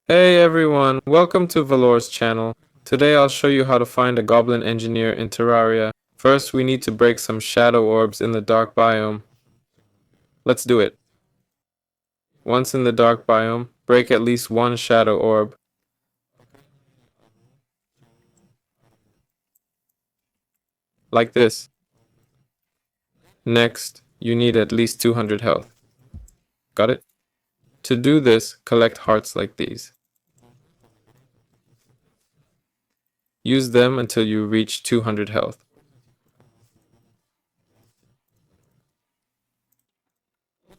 Hey everyone, welcome to Valor's channel. Today I'll show you how to find a goblin engineer in Terraria. First we need to break some shadow orbs in the dark biome. Let's do it. Once in the dark biome, break at least one shadow orb. Like this. Next, you need at least 200 health. Got it? To do this, collect hearts like these. Use them until you reach 200 health.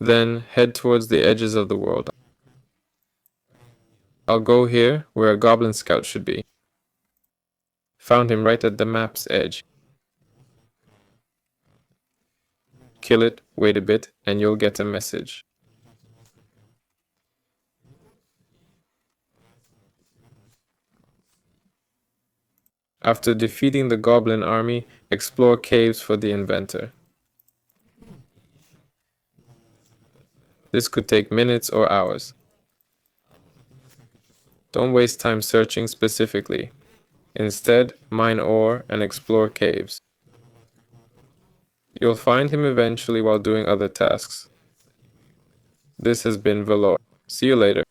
Then head towards the edges of the world. I'll go here where a goblin scout should be. Found him right at the map's edge. Kill it, wait a bit, and you'll get a message. After defeating the goblin army, explore caves for the inventor. This could take minutes or hours. Don't waste time searching specifically. Instead, mine ore and explore caves. You'll find him eventually while doing other tasks. This has been Valor. See you later.